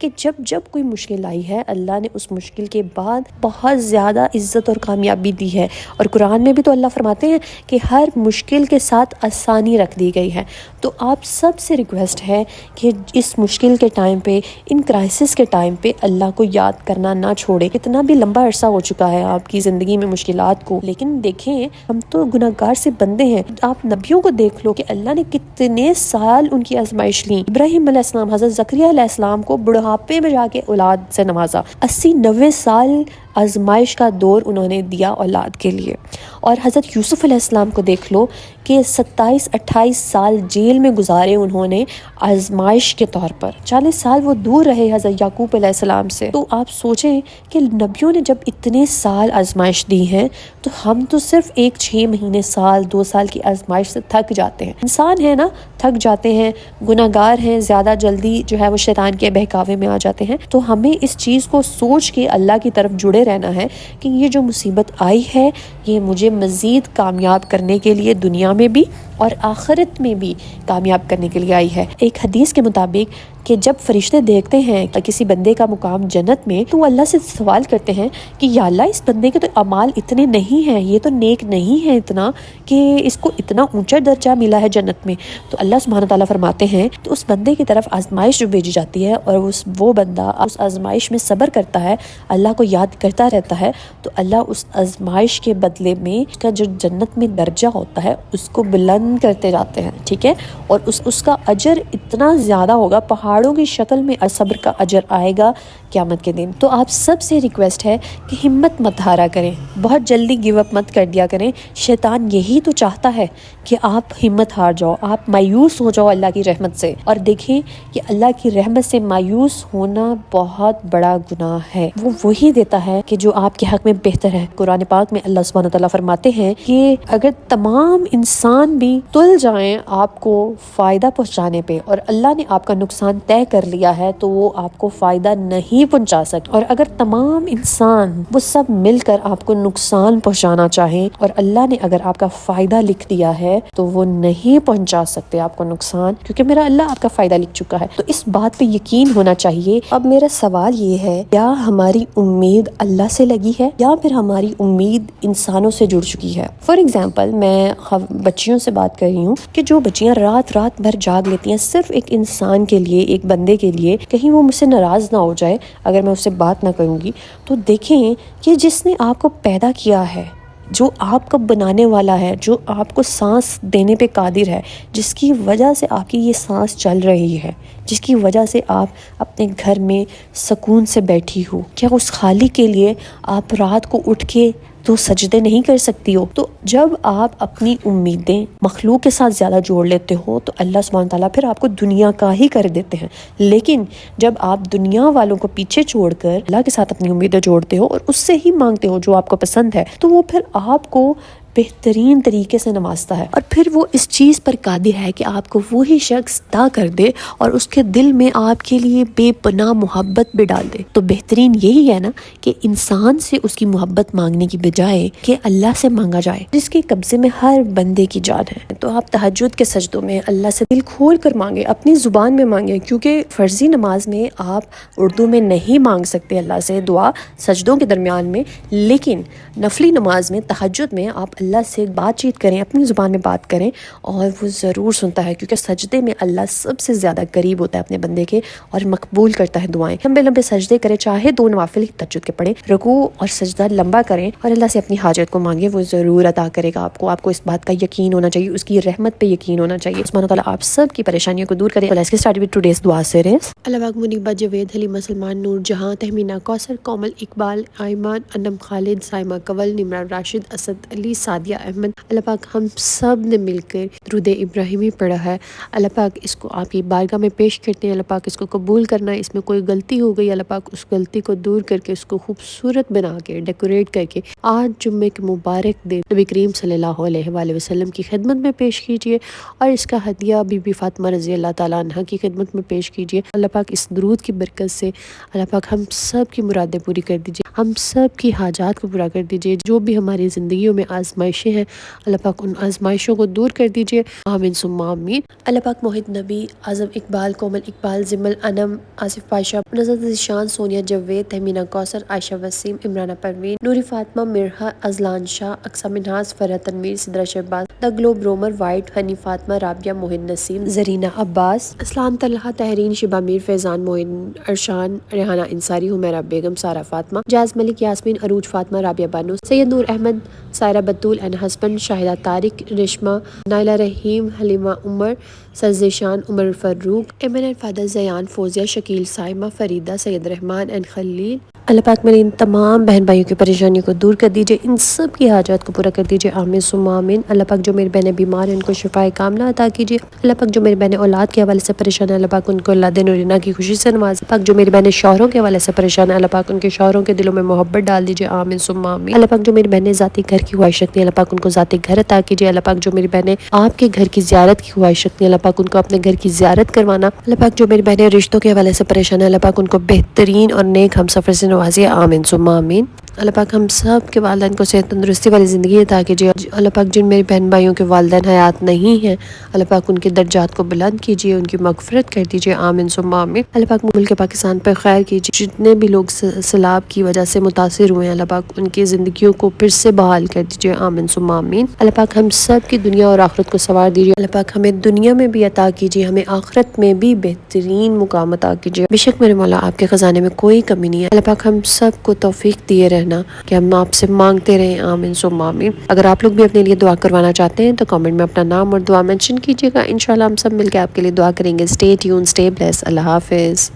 کہ جب جب کوئی مشکل آئی ہے اللہ نے اس مشکل کے بعد بہت زیادہ عزت اور کامیابی دی ہے، اور قرآن میں بھی تو اللہ فرماتے ہیں کہ ہر مشکل کے ساتھ آسانی رکھ دی گئی ہے۔ تو آپ سب سے ریکویسٹ ہے کہ اس مشکل کے ٹائم پہ، ان کرائسس کے ٹائم پہ اللہ کو یاد کرنا نہ چھوڑے۔ اتنا بھی لمبا عرصہ ہو چکا ہے آپ کی زندگی میں مشکلات کو، لیکن دیکھیں ہم تو گناہگار سے بندے ہیں۔ آپ نبیوں کو دیکھ لو کہ اللہ نے کتنے سال ان کی آزمائش لی۔ ابراہیم علیہ السلام، حضرت زکریا علیہ السلام کو بڑھاپے میں جا کے اولاد سے نوازا، 80-90 سال آزمائش کا دور انہوں نے دیا اولاد کے لیے۔ اور حضرت یوسف علیہ السلام کو دیکھ لو کہ 27-28 سال جیل میں گزارے انہوں نے آزمائش کے طور پر، 40 سال وہ دور رہے حضرت یعقوب علیہ السلام سے۔ تو آپ سوچیں کہ نبیوں نے جب اتنے سال آزمائش دی ہیں تو ہم تو صرف 6 مہینے، سال 2 سال کی آزمائش سے تھک جاتے ہیں۔ انسان ہے نا، تھک جاتے ہیں، گناہگار ہیں، زیادہ جلدی جو ہے وہ شیطان کے بہکاوے میں آ جاتے ہیں۔ تو ہمیں اس چیز کو سوچ کے اللہ کی طرف جڑے رہنا ہے کہ یہ جو مصیبت آئی ہے یہ مجھے مزید کامیاب کرنے کے لیے دنیا میں بھی اور آخرت میں بھی کامیاب کرنے کے لیے آئی ہے۔ ایک حدیث کے مطابق کہ جب فرشتے دیکھتے ہیں کسی بندے کا مقام جنت میں تو وہ اللہ سے سوال کرتے ہیں کہ یا اللہ اس بندے کے تو اعمال اتنے نہیں ہیں، یہ تو نیک نہیں ہے اتنا کہ اس کو اتنا اونچا درجہ ملا ہے جنت میں۔ تو اللہ سبحانہ تعالیٰ فرماتے ہیں تو اس بندے کی طرف آزمائش جو بھیجی جاتی ہے اور وہ بندہ اس آزمائش میں صبر کرتا ہے، اللہ کو یاد کرتا رہتا ہے، تو اللہ اس آزمائش کے بدلے میں اس کا جو جنت میں درجہ ہوتا ہے اس کو بلند کرتے جاتے ہیں، ٹھیک ہے، اور اس کا اجر اتنا زیادہ ہوگا، پہاڑوں کی شکل میں صبر کا اجر آئے گا قیامت کے دن۔ تو آپ سب سے ریکویسٹ ہے کہ ہمت مت ہارا کریں، بہت جلدی گیو اپ مت کر دیا کریں۔ شیطان یہی تو چاہتا ہے کہ آپ ہمت ہار جاؤ، آپ مایوس ہو جاؤ اللہ کی رحمت سے۔ اور دیکھیں کہ اللہ کی رحمت سے مایوس ہونا بہت بڑا گناہ ہے، وہ وہی دیتا ہے کہ جو آپ کے حق میں بہتر ہے۔ قرآن پاک میں اللہ سبحانہ تعالیٰ فرماتے ہیں کہ اگر تمام انسان بھی تل جائیں آپ کو فائدہ پہنچانے پہ اور اللہ نے آپ کا نقصان طے کر لیا ہے تو وہ آپ کو فائدہ نہیں پہنچا سکتے، اور اگر تمام انسان وہ سب مل کر آپ کو نقصان پہنچانا چاہیں اور اللہ نے اگر آپ کا فائدہ لکھ دیا ہے تو وہ نہیں پہنچا سکتے آپ کو نقصان، کیونکہ میرا اللہ آپ کا فائدہ لکھ چکا ہے۔ تو اس بات پہ یقین ہونا چاہیے۔ اب میرا سوال یہ ہے، کیا ہماری امید اللہ سے لگی ہے یا پھر ہماری امید انسانوں سے جڑ چکی ہے؟ فار ایگزامپل میں بچیوں سے بات کر رہی ہوں کہ جو بچیاں رات بھر جاگ لیتی ہیں صرف ایک انسان کے لیے، ایک بندے کے لیے، کہیں وہ مجھ سے ناراض نہ ہو جائے اگر میں اس سے بات نہ کروں گی، تو دیکھیں کہ جس نے آپ کو پیدا کیا ہے، جو آپ کا بنانے والا ہے، جو آپ کو سانس دینے پہ قادر ہے، جس کی وجہ سے آپ کی یہ سانس چل رہی ہے، جس کی وجہ سے آپ اپنے گھر میں سکون سے بیٹھی ہو، کیا اس خالق کے لیے آپ رات کو اٹھ کے تو سجدے نہیں کر سکتی ہو؟ تو جب آپ اپنی امیدیں مخلوق کے ساتھ زیادہ جوڑ لیتے ہو تو اللہ سبحانہ تعالیٰ پھر آپ کو دنیا کا ہی کر دیتے ہیں، لیکن جب آپ دنیا والوں کو پیچھے چھوڑ کر اللہ کے ساتھ اپنی امیدیں جوڑتے ہو اور اس سے ہی مانگتے ہو جو آپ کو پسند ہے، تو وہ پھر آپ کو بہترین طریقے سے نوازتا ہے، اور پھر وہ اس چیز پر قادر ہے کہ آپ کو وہی شخص عطا کر دے اور اس کے دل میں آپ کے لیے بے پناہ محبت بھی ڈال دے۔ تو بہترین یہی ہے نا کہ انسان سے اس کی محبت مانگنے کی بجائے کہ اللہ سے مانگا جائے جس کے قبضے میں ہر بندے کی جان ہے۔ تو آپ تہجد کے سجدوں میں اللہ سے دل کھول کر مانگے، اپنی زبان میں مانگے، کیونکہ فرضی نماز میں آپ اردو میں نہیں مانگ سکتے اللہ سے دعا سجدوں کے درمیان میں، لیکن نفلی نماز میں، تہجد میں آپ اللہ سے بات چیت کریں، اپنی زبان میں بات کریں اور وہ ضرور سنتا ہے، کیونکہ سجدے میں اللہ سب سے زیادہ قریب ہوتا ہے اپنے بندے کے اور مقبول کرتا ہے دعائیں۔ لمبے لمبے سجدے کریں، چاہے 2 نوافل تہجد کے پڑھیں، رکوع اور سجدہ لمبا کریں اور اللہ سے اپنی حاجت کو مانگے، وہ ضرور عطا کرے گا آپ کو اس بات کا یقین ہونا چاہیے، اس کی رحمت پہ یقین ہونا چاہیے۔ سبحانہ تعالیٰ آپ سب کی پریشانیوں کو دور کرے۔ Let's get started with today's دعا سیریز۔ اللہ پاک منیبہ جاوید، حلیمہ سلمان، نور جہاں، تہمینہ، کوثر، کومل، اقبال، ایمان، انم، خالد، سائمہ، کنول، نمران، راشد، اسد، علی، سعدیہ، احمد، اللہ پاک ہم سب نے مل کر درود ابراہیمی پڑھا ہے، اللہ پاک اس کو آپ کی بارگاہ میں پیش کرتے ہیں، اللہ پاک اس کو قبول کرنا، اس میں کوئی غلطی ہو گئی اللہ پاک اس غلطی کو دور کر کے اس کو خوبصورت بنا کے ڈیکوریٹ کر کے آج جمعے کے مبارک دن نبی کریم صلی اللہ علیہ وآلہ وسلم کی خدمت میں پیش کیجیے، اور اس کا ہدیہ بی بی فاطمہ رضی اللہ تعالیٰ عنہ کی خدمت میں پیش کیجیے۔ اللہ پاک اس درود کی برکت سے اللہ پاک ہم سب کی مرادیں پوری کر دیجیے، ہم سب کی حاجات کو پورا کر دیجیے، جو بھی ہماری زندگیوں میں آزمائشیں ہیں، اللہ پاک ان آزمائشوں کو دور کر دیجیے، آمین ثم آمین۔ اللہ پاک محد نبی، Azam Iqbal, Komal Iqbal, Zimal Anam, Asif Pasha, Nazrat Zeeshan, Sonia Javed, Tehmina Kausar, Ayesha Waseem, Imrana Parveen, Noori Fatima, Mirha, Azlan Shah, Aqsa Minhas, Farah Tanveer, Sidra Shahbaz, the globe roamer, white, Hani Fatima, Rabia, Mohan Naseem, Zarina Abbas, Islam Talha, Tahreen, Shuba Mir, Faizan, Mohan, Arshan, Rehana Ansari, Humaira Begum, Sara Fatima, Jaz Malik, Yasmin, Urooj Fatima, Rabia Bano, Syed Noor Ahmed, Saira Batool and husband, Shahida Tariq, Rashma, Naila Rahim, Halima Umar, سرزیشان، Umar Farooq, Aiman and father, Zayan, Fouzia, Shakeel, Saima, Farida, Syed Rehman and Khalil. Allah پاک میرے ان تمام بہن بھائیوں کی پریشانیوں کو دور کر دیجیے، ان سب کی حاجات کو پورا کر دیجیے، آمین ثم آمین۔ اللہ پاک جو میری بہنیں بیمار ہیں ان کو شفائے کاملہ عطا کیجیے، اللہ پاک جو میری بہنیں اولاد کے حوالے سے پریشان ہیں اللہ پاک ان کو اولاد نورینہ کی خوشی سے نواز، اللہ پاک جو میری بہنیں شوہروں کے حوالے سے پریشان ہیں اللہ پاک ان کے شوہروں کے دلوں میں محبت ڈال دیجیے، آمین ثم آمین۔ اللہ پاک جو میری بہنیں ذاتی گھر کی خواہش رکھتی ہیں اللہ پاک ان کو ذاتی گھر عطا کیجیے، اللہ پاک جو میری بہنیں آپ کے گھر کی زیارت کی خواہش رکھتی ہیں اللہ پاک ان کو اپنے گھر کی زیارت کروانا، اللہ پاک جو میری بہنیں رشتوں کے حوالے سے پریشان ہیں اللہ پاک ان کو بہترین اور نیک ہم سفر سے نوازیے، آمین ثم آمین۔ اللہ پاک ہم سب کے والدین کو صحت تندرستی والی زندگی عطا کیجیے، اللہ پاک جن میری بہن بھائیوں کے والدین حیات نہیں ہیں اللہ پاک ان کے درجات کو بلند کیجیے، ان کی مغفرت کر دیجیے، آمین ثم آمین۔ اللہ پاک ملک پاکستان پر خیر کیجیے، جتنے بھی لوگ سیلاب کی وجہ سے متاثر ہوئے ہیں اللہ پاک ان کی زندگیوں کو پھر سے بحال کر دیجیے، آمین ثم آمین۔ اللہ پاک ہم سب کی دنیا اور آخرت کو سنوار دیجیے، اللہ پاک ہمیں دنیا میں بھی عطا کیجیے، ہمیں آخرت میں بھی بہترین مقام عطا کیجیے، بے شک میرے مولا آپ کے خزانے میں کوئی کمی نہیں ہے، اللہ پاک ہم سب کو توفیق دیے رہنا کہ ہم آپ سے مانگتے رہیں، آمین ثم آمین۔ اگر آپ لوگ بھی اپنے لیے دعا کروانا چاہتے ہیں تو کامنٹ میں اپنا نام اور دعا مینشن کیجیے گا، انشاءاللہ ہم سب مل کے آپ کے لیے دعا کریں گے۔ اسٹے ٹیون، اسٹے بلیس، اللہ حافظ۔